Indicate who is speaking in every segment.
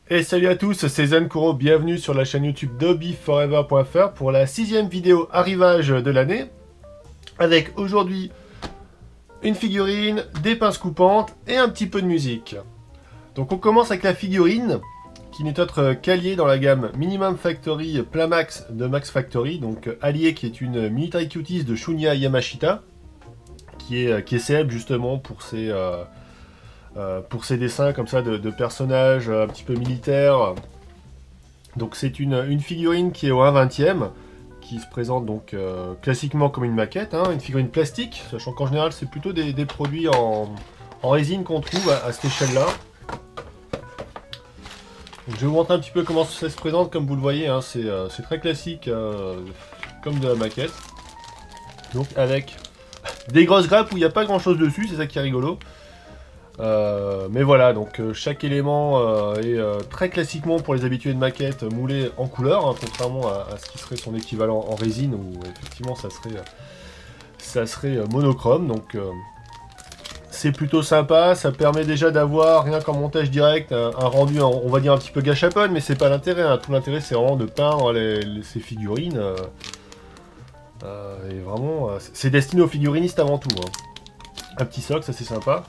Speaker 1: Et salut à tous, c'est Zenkuro, bienvenue sur la chaîne YouTube d'hobbyforever.fr pour la 6ème vidéo arrivage de l'année, avec aujourd'hui une figurine, des pinces coupantes et un petit peu de musique. Donc on commence avec la figurine, qui n'est autre qu'Allié dans la gamme Minimum Factory Plamax de Max Factory, donc Allié qui est une Military Cuties de Shunya Yamashita, qui est célèbre justement pour ses dessins comme ça de personnages un petit peu militaires. Donc c'est une figurine qui est au 1/20e, qui se présente donc classiquement comme une maquette, hein, une figurine plastique, sachant qu'en général c'est plutôt des produits en résine qu'on trouve à cette échelle-là. Donc, je vais vous montrer un petit peu comment ça se présente, comme vous le voyez, hein, c'est très classique, comme de la maquette. Donc avec des grosses grappes où il n'y a pas grand chose dessus, c'est ça qui est rigolo. Mais voilà, donc chaque élément est très classiquement pour les habitués de maquette moulé en couleur, hein, contrairement à ce qui serait son équivalent en résine où effectivement ça serait monochrome. Donc c'est plutôt sympa, ça permet déjà d'avoir rien qu'en montage direct un rendu, on va dire un petit peu gâchapon, mais c'est pas l'intérêt, hein. Tout l'intérêt c'est vraiment de peindre ces figurines. Et vraiment, c'est destiné aux figurinistes avant tout, hein. Un petit socle, ça c'est sympa.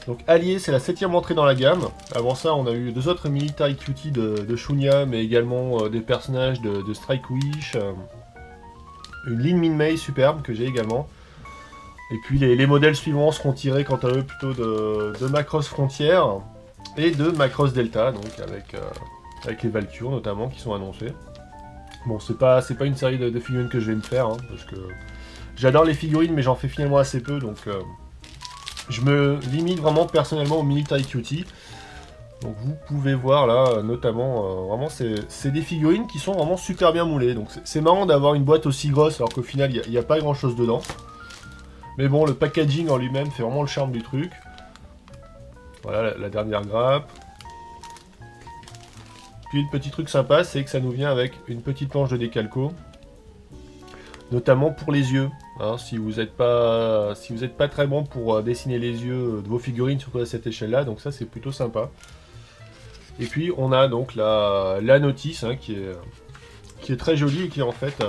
Speaker 1: Donc Allié, c'est la 7ème entrée dans la gamme. Avant ça, on a eu deux autres Military Cuties de Shunya, mais également des personnages de Strike Wish. Une ligne Minmay superbe que j'ai également. Et puis les modèles suivants seront tirés quant à eux plutôt de Macross Frontier et de Macross Delta, donc avec les Valkyries notamment qui sont annoncés. Bon, c'est pas une série de figurines que je vais me faire, hein, parce que j'adore les figurines, mais j'en fais finalement assez peu, donc je me limite vraiment personnellement au Military Cutie. Donc vous pouvez voir là, notamment, vraiment c'est des figurines qui sont vraiment super bien moulées. Donc c'est marrant d'avoir une boîte aussi grosse alors qu'au final il n'y a pas grand chose dedans. Mais bon, le packaging en lui-même fait vraiment le charme du truc. Voilà la dernière grappe. Puis le petit truc sympa, c'est que ça nous vient avec une petite planche de décalco. Notamment pour les yeux, hein, si vous n'êtes pas très bon pour dessiner les yeux de vos figurines, surtout à cette échelle-là, donc ça c'est plutôt sympa. Et puis on a donc la notice, hein, qui est très jolie et qui en fait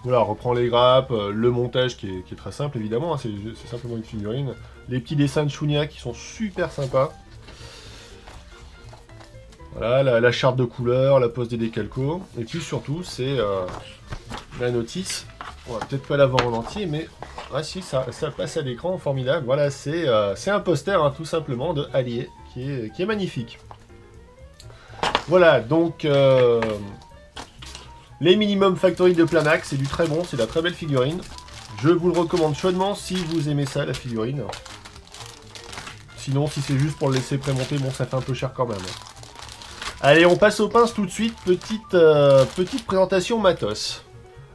Speaker 1: voilà, reprend les grappes, le montage qui est très simple évidemment, hein, c'est simplement une figurine. Les petits dessins de Shunya qui sont super sympas. Voilà, la charte de couleurs, la pose des décalcos, et puis surtout c'est la notice. On va peut-être pas la voir en entier, mais ah si, ça passe à l'écran, formidable. Voilà, c'est un poster, hein, tout simplement, de Allié, qui est magnifique. Voilà, donc les Minimum Factory de Plamax, c'est du très bon, c'est de la très belle figurine. Je vous le recommande chaudement si vous aimez ça, la figurine. Sinon, si c'est juste pour le laisser prémonter, bon, ça fait un peu cher quand même. Allez, on passe aux pinces tout de suite. Petite présentation matos.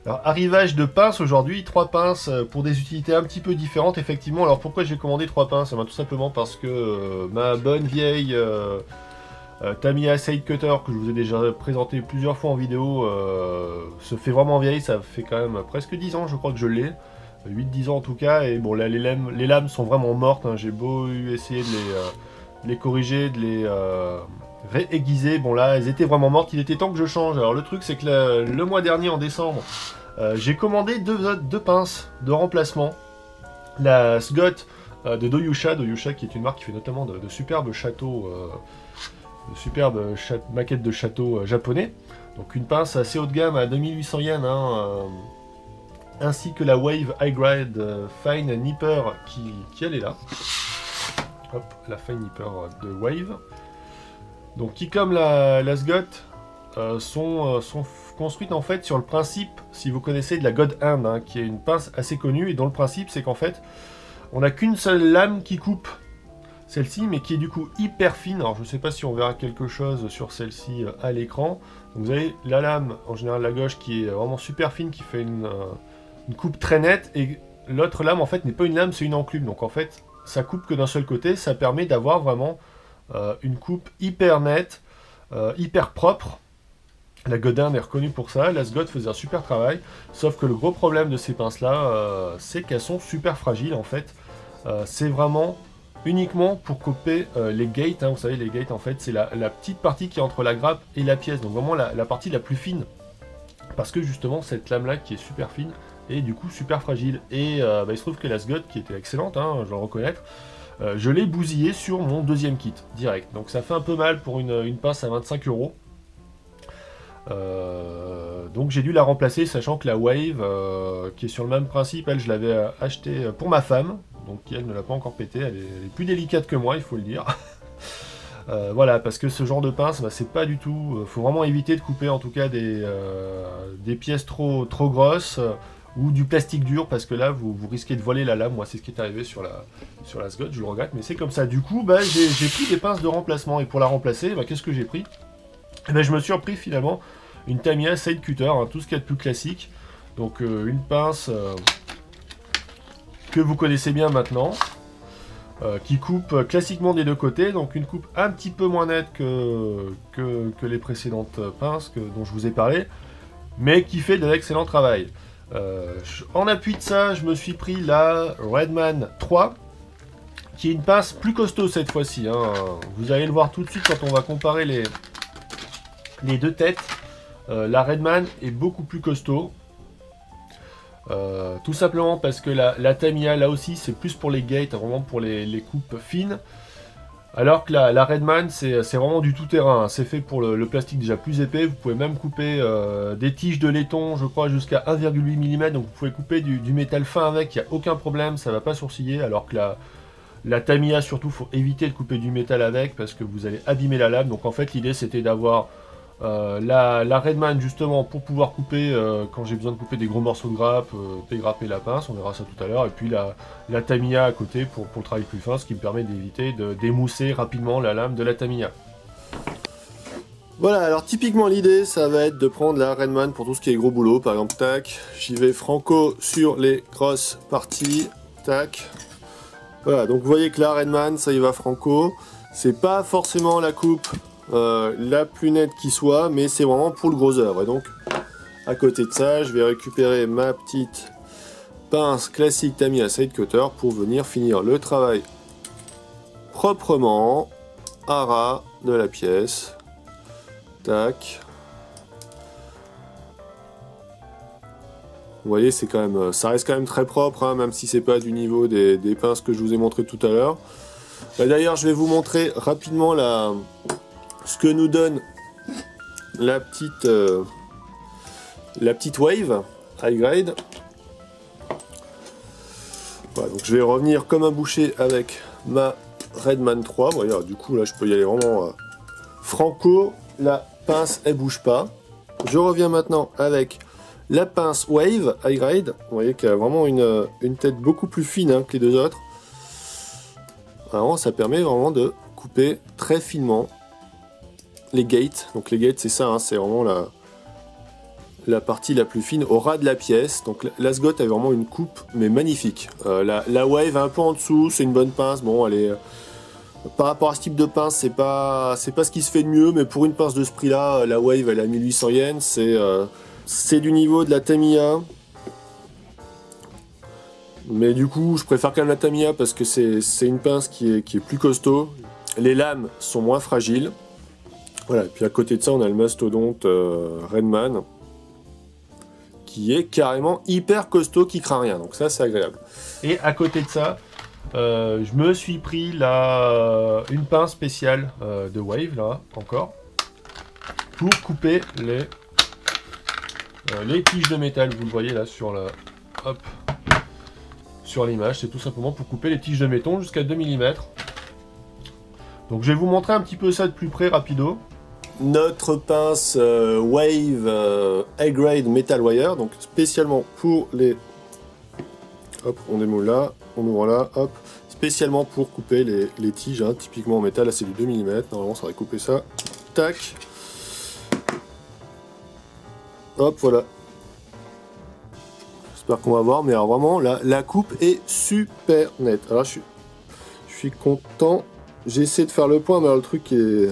Speaker 1: Alors, arrivage de pinces aujourd'hui, 3 pinces pour des utilités un petit peu différentes, effectivement. Alors, pourquoi j'ai commandé 3 pinces? Tout simplement parce que ma bonne vieille Tamiya Side Cutter, que je vous ai déjà présenté plusieurs fois en vidéo, se fait vraiment vieille. Ça fait quand même presque 10 ans, je crois que je l'ai. 8-10 ans en tout cas. Et bon, là, les lames sont vraiment mortes, hein. J'ai beau essayer de les corriger, de les réaiguiser. Bon là, elles étaient vraiment mortes, il était temps que je change. Alors le truc c'est que le mois dernier en décembre, j'ai commandé deux pinces de remplacement. La Sgot de Doyusha qui est une marque qui fait notamment de superbes châteaux, maquettes de châteaux japonais. Donc une pince assez haut de gamme à 2800 yens, hein, ainsi que la Wave High Grade Fine Nipper qui elle est là. Hop, la Fine Nipper de Wave. Donc qui comme la Sgot sont construites en fait sur le principe, si vous connaissez, de la God Hand, hein, qui est une pince assez connue et dont le principe c'est qu'en fait on n'a qu'une seule lame qui coupe celle-ci, mais qui est du coup hyper fine. Alors je ne sais pas si on verra quelque chose sur celle-ci à l'écran. Donc vous avez la lame en général la gauche qui est vraiment super fine, qui fait une coupe très nette, et l'autre lame en fait n'est pas une lame, c'est une enclume. Donc en fait ça coupe que d'un seul côté, ça permet d'avoir vraiment une coupe hyper nette, hyper propre. La Godin est reconnue pour ça, la Sgot faisait un super travail, sauf que le gros problème de ces pinces là, c'est qu'elles sont super fragiles en fait. C'est vraiment uniquement pour couper les gates, hein. Vous savez, les gates, en fait, c'est la petite partie qui est entre la grappe et la pièce, donc vraiment la partie la plus fine, parce que justement, cette lame-là qui est super fine, est du coup super fragile, et bah, il se trouve que la Sgod, qui était excellente, hein, je dois le reconnaître, je l'ai bousillé sur mon deuxième kit, direct, donc ça fait un peu mal pour une pince à 25 €. Donc j'ai dû la remplacer, sachant que la Wave, qui est sur le même principe, elle, je l'avais achetée pour ma femme, donc elle ne l'a pas encore pété, elle est plus délicate que moi, il faut le dire. Voilà, parce que ce genre de pince, bah, c'est pas du tout... faut vraiment éviter de couper en tout cas des pièces trop grosses, ou du plastique dur, parce que là vous risquez de voler la lame. Moi c'est ce qui est arrivé sur la Sgod, je le regrette, mais c'est comme ça. Du coup, bah, j'ai pris des pinces de remplacement, et pour la remplacer, bah, qu'est-ce que j'ai pris? Eh ben, je me suis repris finalement une Tamiya Side Cutter, hein, tout ce qu'il y a de plus classique. Donc une pince que vous connaissez bien maintenant, qui coupe classiquement des deux côtés, donc une coupe un petit peu moins nette que les précédentes pinces dont je vous ai parlé, mais qui fait de l'excellent travail. En appui de ça, je me suis pris la Redman 3, qui est une pince plus costaud cette fois-ci, hein. Vous allez le voir tout de suite quand on va comparer les deux têtes. La Redman est beaucoup plus costaud, tout simplement parce que la Tamiya, là aussi, c'est plus pour les gates, vraiment pour les coupes fines, alors que la Redman, c'est vraiment du tout-terrain, hein. C'est fait pour le plastique déjà plus épais. Vous pouvez même couper des tiges de laiton, je crois, jusqu'à 1,8 mm, donc vous pouvez couper du métal fin avec, il n'y a aucun problème, ça va pas sourciller, alors que la Tamiya, surtout, faut éviter de couper du métal avec, parce que vous allez abîmer la lame. Donc en fait, l'idée, c'était d'avoir la Redman, justement, pour pouvoir couper quand j'ai besoin de couper des gros morceaux de grappe, dégrapper la pince, on verra ça tout à l'heure, et puis la Tamiya à côté pour le travail plus fin, ce qui me permet d'éviter de démousser rapidement la lame de la Tamiya. Voilà, alors typiquement l'idée, ça va être de prendre la Redman pour tout ce qui est gros boulot. Par exemple, tac, j'y vais franco sur les grosses parties, tac. Voilà, donc vous voyez que la Redman, ça y va franco. C'est pas forcément la coupe la plus nette qui soit, mais c'est vraiment pour le gros œuvre. Et donc, à côté de ça, je vais récupérer ma petite pince classique Tamiya Side Cutter pour venir finir le travail proprement à ras de la pièce. Tac. Vous voyez, c'est quand même, ça reste quand même très propre, hein, même si c'est pas du niveau des pinces que je vous ai montré tout à l'heure. D'ailleurs, je vais vous montrer rapidement ce que nous donne la petite Wave High Grade. Voilà, donc je vais revenir comme un boucher avec ma Redman 3. Vous voyez, alors, du coup là je peux y aller vraiment franco, la pince elle bouge pas. Je reviens maintenant avec la pince Wave High Grade. Vous voyez qu'elle a vraiment une tête beaucoup plus fine, hein, que les deux autres. Alors, ça permet vraiment de couper très finement les gates. Donc les gates, c'est ça, hein, c'est vraiment la partie la plus fine au ras de la pièce. Donc la Sgod a vraiment une coupe mais magnifique. La Wave un peu en dessous, c'est une bonne pince. Bon, elle est par rapport à ce type de pince, c'est pas ce qui se fait de mieux, mais pour une pince de ce prix-là, la Wave elle a 1800 yens, c'est du niveau de la Tamiya. Mais du coup, je préfère quand même la Tamiya parce que c'est une pince qui est plus costaud. Les lames sont moins fragiles. Voilà, et puis à côté de ça, on a le mastodonte Redman, qui est carrément hyper costaud, qui craint rien. Donc ça, c'est agréable. Et à côté de ça, je me suis pris une pince spéciale de Wave, là, encore, pour couper les tiges de métal. Vous le voyez là sur l'image, c'est tout simplement pour couper les tiges de métal jusqu'à 2 mm. Donc je vais vous montrer un petit peu ça de plus près, rapido. Notre pince Wave High Grade Metal Wire, donc spécialement pour les... Hop, on démoule là, on ouvre là, hop, spécialement pour couper les tiges, hein, typiquement en métal, là c'est du 2 mm, normalement ça va couper ça, tac, hop, voilà. J'espère qu'on va voir, mais alors vraiment, la coupe est super nette. Alors je suis content, j'essaie de faire le point, mais alors le truc est...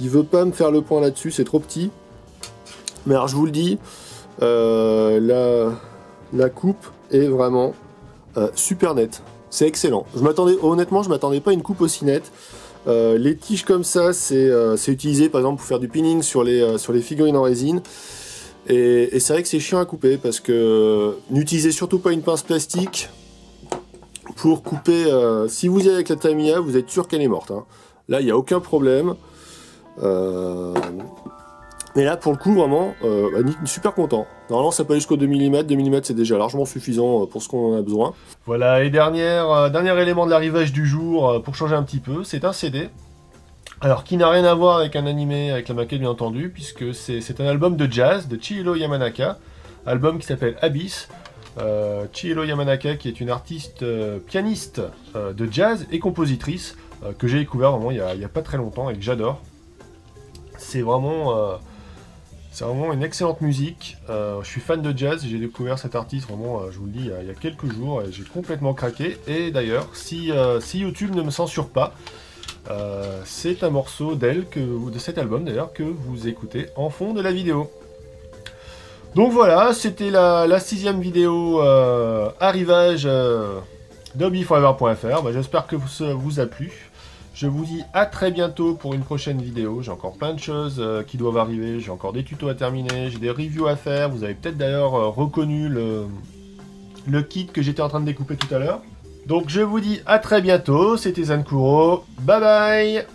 Speaker 1: Il veut pas me faire le point là-dessus, c'est trop petit. Mais alors je vous le dis, la coupe est vraiment super nette.
Speaker 2: C'est excellent. Honnêtement, je m'attendais pas à une coupe aussi nette. Les tiges comme ça, c'est utilisé par exemple pour faire du pinning sur les figurines en résine. Et c'est vrai que c'est chiant à couper parce que n'utilisez surtout pas une pince plastique pour couper. Si vous y allez avec la Tamiya, vous êtes sûr qu'elle est morte. Hein. Là, il n'y a aucun problème. Mais là, pour le coup, vraiment, super content. Normalement, ça peut aller jusqu'au 2 mm. 2 mm, c'est déjà largement suffisant pour ce qu'on en a besoin.
Speaker 1: Voilà, et dernier élément de l'arrivage du jour, pour changer un petit peu, c'est un CD. Alors, qui n'a rien à voir avec un animé, avec la maquette bien entendu, puisque c'est un album de jazz de Chihiro Yamanaka, album qui s'appelle Abyss. Chihiro Yamanaka, qui est une artiste pianiste de jazz et compositrice, que j'ai découvert vraiment il y a pas très longtemps et que j'adore. C'est vraiment une excellente musique. Je suis fan de jazz, j'ai découvert cet artiste vraiment, je vous le dis, il y a quelques jours, et j'ai complètement craqué. Et d'ailleurs, si YouTube ne me censure pas, c'est un morceau d'elle, de cet album d'ailleurs, que vous écoutez en fond de la vidéo. Donc voilà, c'était la 6e vidéo arrivage d'hobbyforever.fr. J'espère que ça vous a plu. Je vous dis à très bientôt pour une prochaine vidéo. J'ai encore plein de choses qui doivent arriver. J'ai encore des tutos à terminer. J'ai des reviews à faire. Vous avez peut-être d'ailleurs reconnu le kit que j'étais en train de découper tout à l'heure. Donc je vous dis à très bientôt. C'était Zankuro. Bye bye.